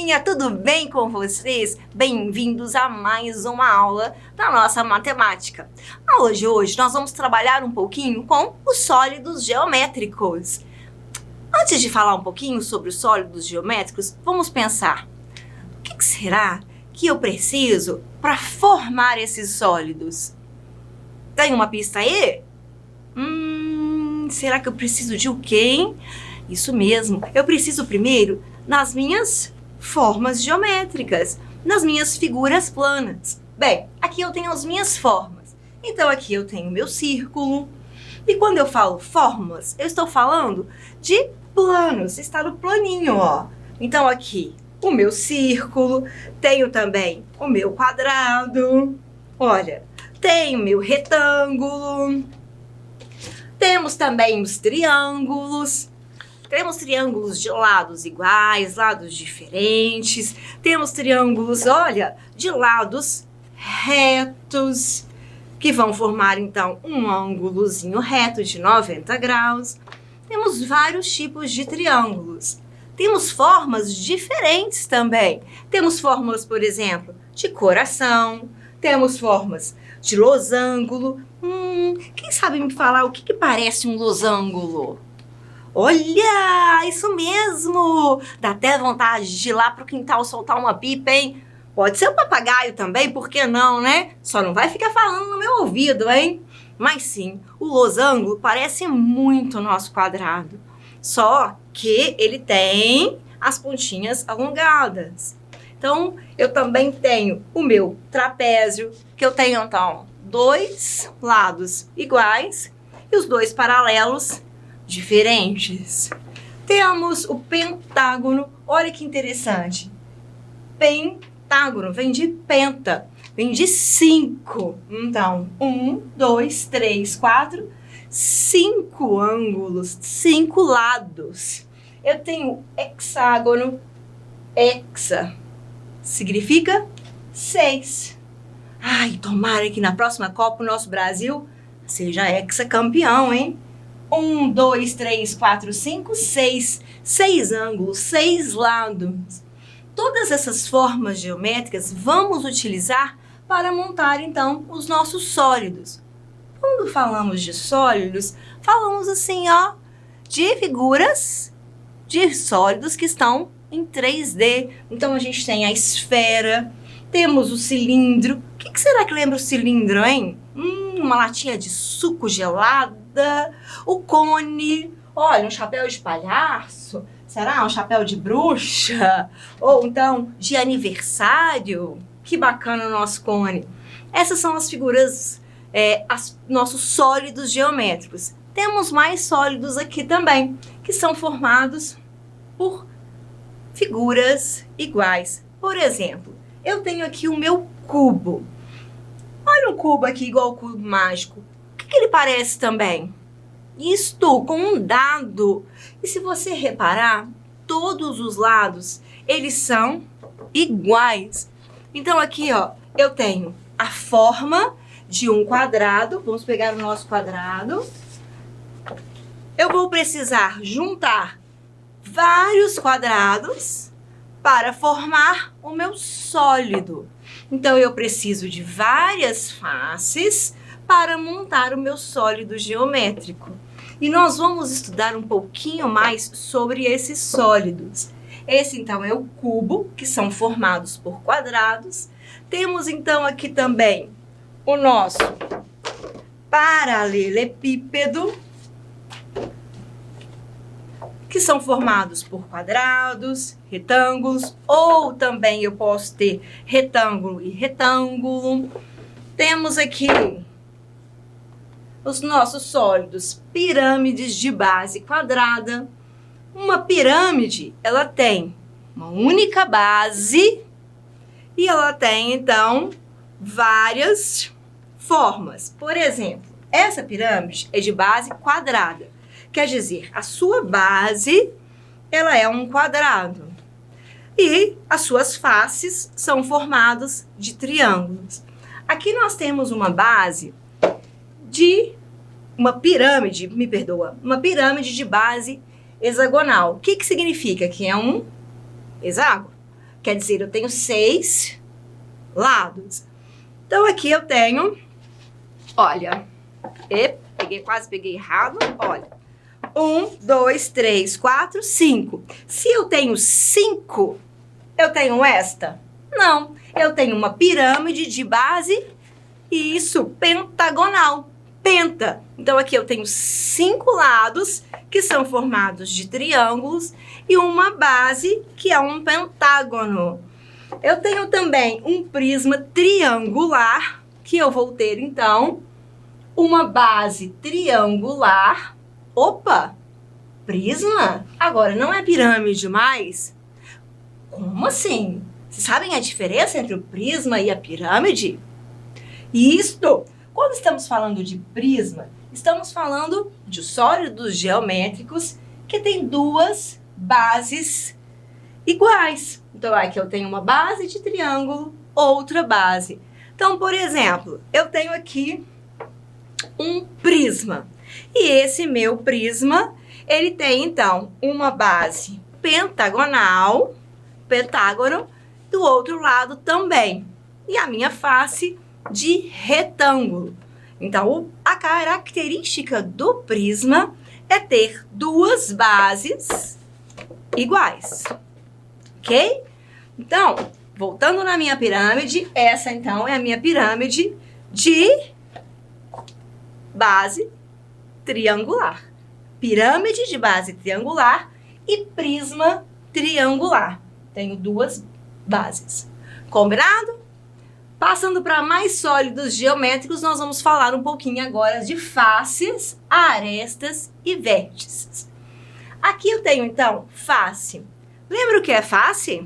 turminha, tudo bem com vocês? Bem-vindos a mais uma aula da nossa matemática. Na aula de hoje, nós vamos trabalhar um pouquinho com os sólidos geométricos. Antes de falar um pouquinho sobre os sólidos geométricos, vamos pensar. O que será que eu preciso para formar esses sólidos? Tem uma pista aí? Será que eu preciso de o quê, hein? Isso mesmo, eu preciso primeiro nas minhas formas geométricas, nas minhas figuras planas. Bem, aqui eu tenho as minhas formas. Então aqui eu tenho o meu círculo. E quando eu falo formas, eu estou falando de planos, está no planinho, ó. Então aqui o meu círculo, tenho também o meu quadrado, olha, tenho o meu retângulo, temos também os triângulos. Temos triângulos de lados iguais, lados diferentes. Temos triângulos, olha, de lados retos, que vão formar, então, um ângulozinho reto de 90 graus. Temos vários tipos de triângulos. Temos formas diferentes também. Temos formas, por exemplo, de coração. Temos formas de losango. Quem sabe me falar o que parece um losango? Olha, isso mesmo! Dá até vontade de ir lá pro quintal soltar uma pipa, hein? Pode ser um papagaio também, por que não, né? Só não vai ficar falando no meu ouvido, hein? Mas sim, o losango parece muito o nosso quadrado. Só que ele tem as pontinhas alongadas. Então, eu também tenho o meu trapézio, que eu tenho, então, dois lados iguais e os dois paralelos diferentes. Temos o pentágono, olha que interessante. Pentágono vem de penta, vem de 5. Então, 1, 2, 3, 4, 5 ângulos, 5 lados. Eu tenho hexágono, hexa, significa 6. Ai, tomara que na próxima Copa o nosso Brasil seja hexacampeão, hein? 1, 2, 3, 4, 5, 6. 6 ângulos, 6 lados. Todas essas formas geométricas vamos utilizar para montar, então, os nossos sólidos. Quando falamos de sólidos, falamos assim, ó, de figuras de sólidos que estão em 3D. Então, a gente tem a esfera, temos o cilindro. O que será que lembra o cilindro, hein? Uma latinha de suco gelada. O cone, olha, um chapéu de palhaço, será um chapéu de bruxa? Ou então de aniversário? Que bacana o nosso cone. Essas são as figuras, nossos sólidos geométricos. Temos mais sólidos aqui também, que são formados por figuras iguais. Por exemplo, eu tenho aqui o meu cubo. Olha um cubo aqui igual ao cubo mágico. O que ele parece também? Isto, com um dado. E se você reparar, todos os lados, eles são iguais. Então aqui, ó, eu tenho a forma de um quadrado. Vamos pegar o nosso quadrado. Eu vou precisar juntar vários quadrados para formar o meu sólido. Então eu preciso de várias faces para montar o meu sólido geométrico. E nós vamos estudar um pouquinho mais sobre esses sólidos. Esse, então, é o cubo, que são formados por quadrados. Temos, então, aqui também o nosso paralelepípedo, que são formados por quadrados, retângulos, ou também eu posso ter retângulo e retângulo. Temos aqui os nossos sólidos, pirâmides de base quadrada. Uma pirâmide, ela tem uma única base e ela tem, então, várias formas. Por exemplo, essa pirâmide é de base quadrada. Quer dizer, a sua base, ela é um quadrado. E as suas faces são formadas de triângulos. Aqui nós temos uma base de uma pirâmide, uma pirâmide de base hexagonal. O que significa? Que é um hexágono. Quer dizer, eu tenho 6 lados. Então, aqui eu tenho, olha, quase peguei errado, olha. 1, 2, 3, 4, 5. Se eu tenho 5, eu tenho esta? Não, eu tenho uma pirâmide de base, isso, pentagonal, penta. Então, aqui eu tenho 5 lados, que são formados de triângulos, e uma base, que é um pentágono. Eu tenho também um prisma triangular, que eu vou ter, então, uma base triangular. Opa! Prisma? Agora, não é pirâmide mais? Como assim? Vocês sabem a diferença entre o prisma e a pirâmide? Isto! Quando estamos falando de prisma, estamos falando de sólidos geométricos que têm 2 bases iguais. Então, aqui eu tenho uma base de triângulo, outra base. Então, por exemplo, eu tenho aqui um prisma. E esse meu prisma, ele tem, então, uma base pentagonal, pentágono, do outro lado também. E a minha face de retângulo. Então, a característica do prisma é ter 2 bases iguais. Ok? Então, voltando na minha pirâmide, essa, então, é a minha pirâmide de base triangular. Pirâmide de base triangular e prisma triangular. Tenho 2 bases. Combinado? Passando para mais sólidos geométricos, nós vamos falar um pouquinho agora de faces, arestas e vértices. Aqui eu tenho, então, face. Lembra o que é face?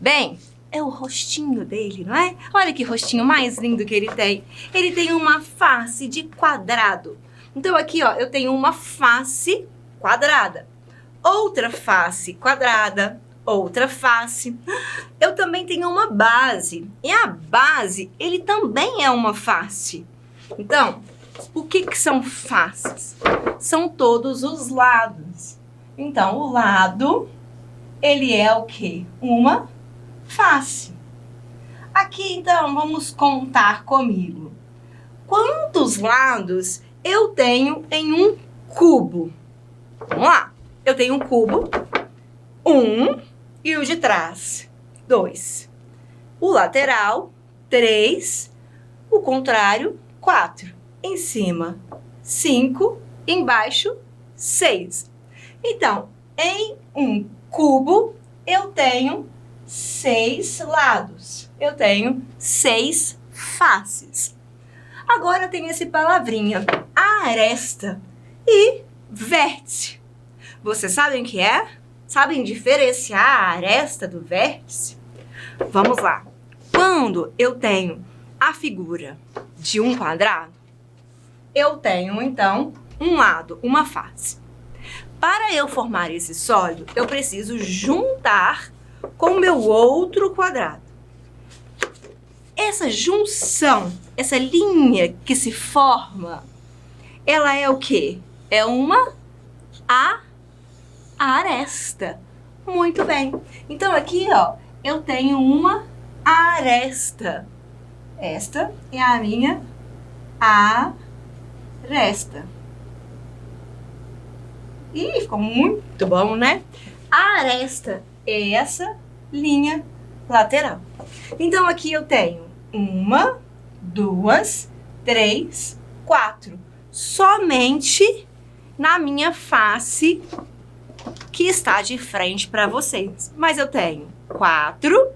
Bem, é o rostinho dele, não é? Olha que rostinho mais lindo que ele tem. Ele tem uma face de quadrado. Então, aqui, ó, eu tenho uma face quadrada. Outra face quadrada. Outra face. Eu também tenho uma base. E a base, ele também é uma face. Então, o que são faces? São todos os lados. Então, o lado, ele é o quê? Uma face. Aqui, então, vamos contar comigo. Quantos lados eu tenho em um cubo? Vamos lá. Eu tenho um cubo. 1. E o de trás, 2. O lateral, 3. O contrário, 4. Em cima, 5. Embaixo, 6. Então, em um cubo, eu tenho 6 lados. Eu tenho 6 faces. Agora tem esse palavrinha, aresta e vértice. Vocês sabem o que é? Sabem diferenciar a aresta do vértice? Vamos lá. Quando eu tenho a figura de um quadrado, eu tenho, então, um lado, uma face. Para eu formar esse sólido, eu preciso juntar com o meu outro quadrado. Essa junção, essa linha que se forma, ela é o quê? É uma aresta. Muito bem. Então, aqui, ó, eu tenho uma aresta. Esta é a minha aresta. Ih, ficou muito bom, né? A aresta é essa linha lateral. Então, aqui eu tenho 1, 2, 3, 4. Somente na minha face que está de frente para vocês. Mas eu tenho 4,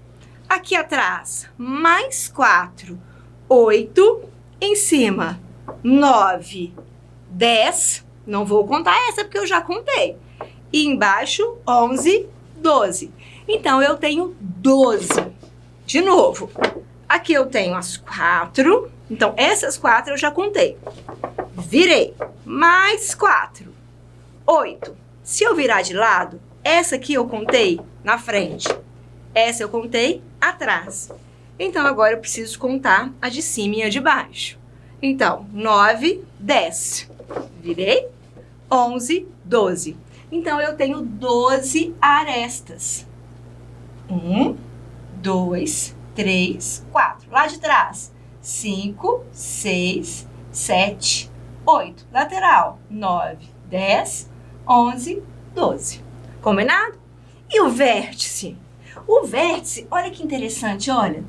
aqui atrás, mais 4, 8, em cima, 9, 10, não vou contar essa porque eu já contei, e embaixo, 11, 12. Então, eu tenho 12. De novo, aqui eu tenho as 4, então essas 4 eu já contei. Virei, mais 4, 8. Se eu virar de lado, essa aqui eu contei na frente, essa eu contei atrás. Então, agora eu preciso contar a de cima e a de baixo. Então, 9, 10. Virei, 11, 12. Então, eu tenho 12 arestas. 1, 1, 2, 3, 4. Lá de trás, 5, 6, 7, 8. Lateral, 9, 10, 11, 12. Combinado? E o vértice? O vértice, olha que interessante, olha.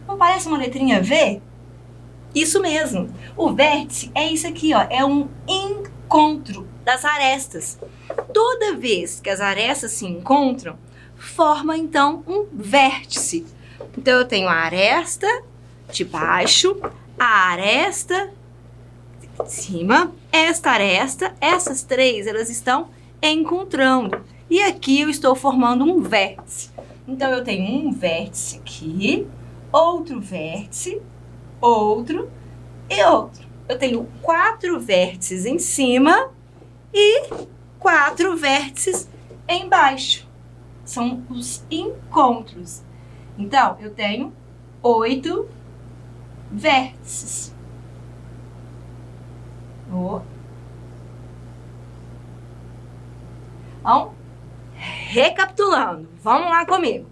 Não parece uma letrinha V? Isso mesmo. O vértice é isso aqui, ó. É um encontro das arestas. Toda vez que as arestas se encontram, forma então um vértice. Então eu tenho a aresta de baixo, a aresta de cima, esta aresta, essas três, elas estão encontrando. E aqui eu estou formando um vértice. Então eu tenho um vértice aqui, outro vértice, outro e outro. Eu tenho 4 vértices em cima e 4 vértices embaixo. São os encontros. Então, eu tenho 8 vértices. Então, recapitulando, vamos lá comigo.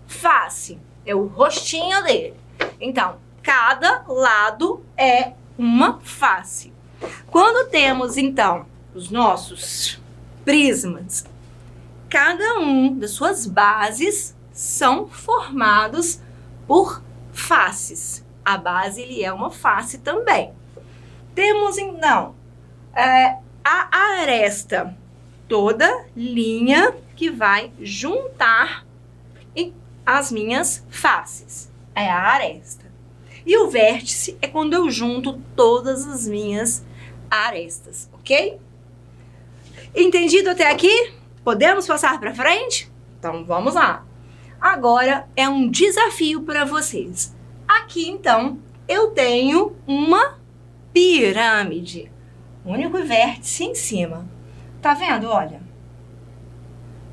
Face é o rostinho dele. Então, cada lado é uma face. Quando temos, então, os nossos prismas, cada um das suas bases são formados por faces. A base ele é uma face também. Temos, então, a aresta, toda linha que vai juntar as minhas faces. É a aresta. E o vértice é quando eu junto todas as minhas arestas, ok? Entendido até aqui? Podemos passar para frente? Então, vamos lá. Agora é um desafio para vocês. Aqui, então, eu tenho uma pirâmide. Único vértice em cima. Tá vendo? Olha.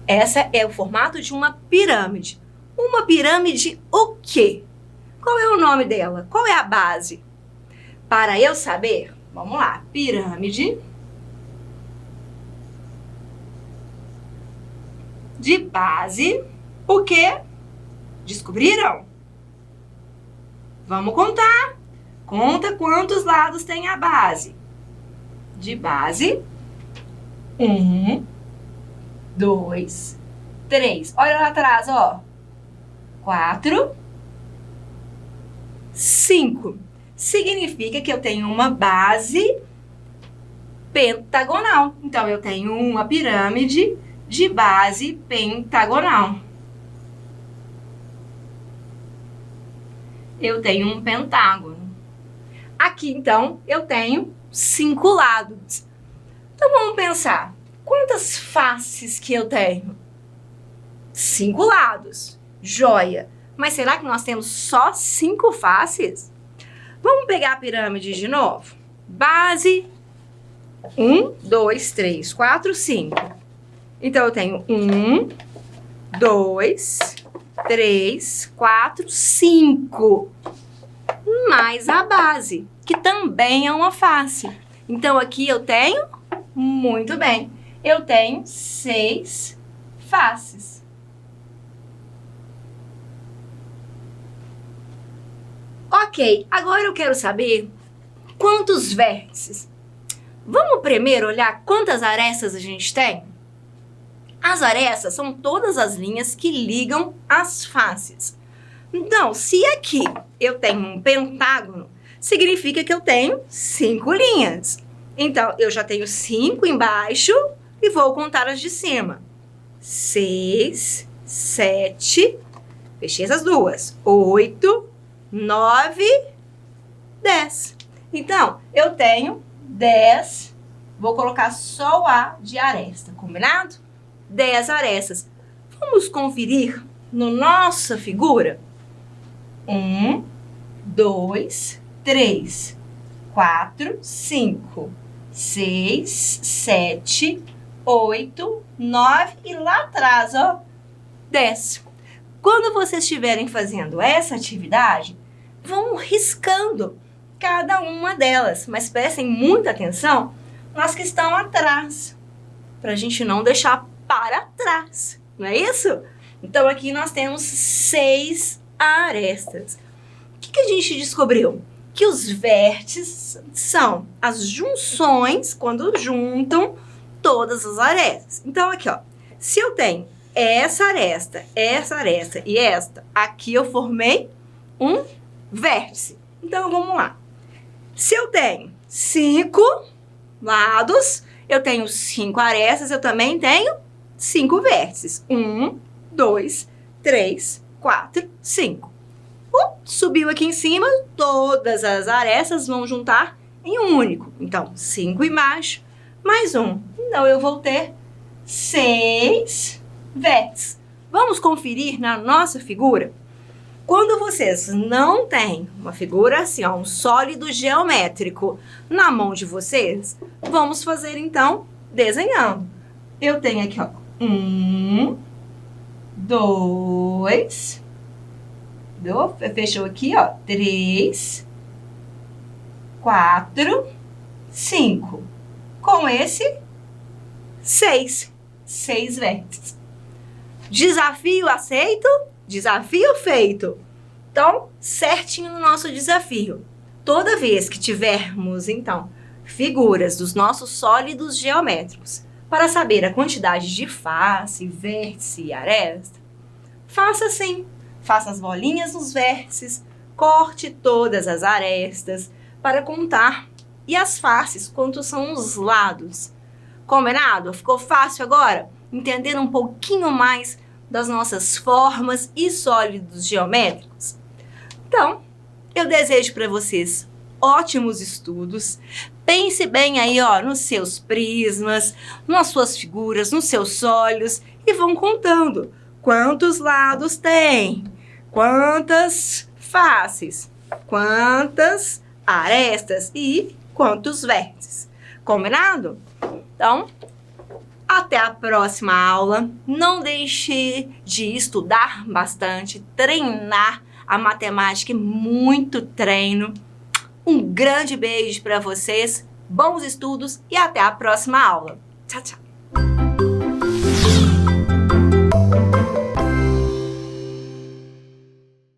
Essa é o formato de uma pirâmide. Uma pirâmide o quê? Qual é o nome dela? Qual é a base? Para eu saber, vamos lá. Pirâmide de base, o quê? Descobriram? Vamos contar. Conta quantos lados tem a base. De base, 1, 2, 3. Olha lá atrás, ó. 4, 5. Significa que eu tenho uma base pentagonal. Então, eu tenho uma pirâmide de base pentagonal. Eu tenho um pentágono. Aqui, então, eu tenho 5 lados. Então, vamos pensar. Quantas faces que eu tenho? 5 lados. Joia. Mas será que nós temos só 5 faces? Vamos pegar a pirâmide de novo. Base 1, 2, 3, 4, 5. Então, eu tenho 1, 2, 3, 4, 5. Mais a base, que também é uma face. Então, aqui eu tenho, muito bem, eu tenho 6 faces. Ok, agora eu quero saber quantos vértices. Vamos primeiro olhar quantas arestas a gente tem? As arestas são todas as linhas que ligam as faces. Então, se aqui eu tenho um pentágono, significa que eu tenho 5 linhas. Então, eu já tenho 5 embaixo e vou contar as de cima. 6, 7, fechei essas duas. 8, 9, 10. Então, eu tenho 10, vou colocar só o A de aresta, combinado? 10 arestas. Vamos conferir na nossa figura? 1, 2, 3, 4, 5, 6, 7, 8, 9 e lá atrás, ó, 10. Quando vocês estiverem fazendo essa atividade, vão riscando cada uma delas, mas prestem muita atenção nas que estão atrás, para a gente não deixar para trás, não é isso? Então, aqui nós temos 6 arestas. O que a gente descobriu? Que os vértices são as junções, quando juntam todas as arestas. Então, aqui, ó, se eu tenho essa aresta e esta, aqui eu formei um vértice. Então, vamos lá. Se eu tenho 5 lados, eu tenho 5 arestas, eu também tenho 5 vértices. 1, 2, 3, 4, 5. Subiu aqui em cima, todas as arestas vão juntar em um único. Então, 5 embaixo, mais 1. Então, eu vou ter 6 vértices. Vamos conferir na nossa figura? Quando vocês não têm uma figura assim, ó, um sólido geométrico na mão de vocês, vamos fazer, então, desenhando. Eu tenho aqui, ó, 1, 2... Fechou aqui, ó, 3, 4, 5. Com esse, 6 vértices. Desafio aceito? Desafio feito. Então, certinho no nosso desafio. Toda vez que tivermos, então, figuras dos nossos sólidos geométricos, para saber a quantidade de face, vértice e aresta, faça assim. Faça as bolinhas nos vértices, corte todas as arestas para contar. E as faces, quantos são os lados. Combinado? Ficou fácil agora? Entender um pouquinho mais das nossas formas e sólidos geométricos? Então, eu desejo para vocês ótimos estudos. Pense bem aí, ó, nos seus prismas, nas suas figuras, nos seus sólidos e vão contando quantos lados tem. Quantas faces, quantas arestas e quantos vértices. Combinado? Então, até a próxima aula. Não deixe de estudar bastante, treinar a matemática, muito treino. Um grande beijo para vocês, bons estudos e até a próxima aula. Tchau, tchau.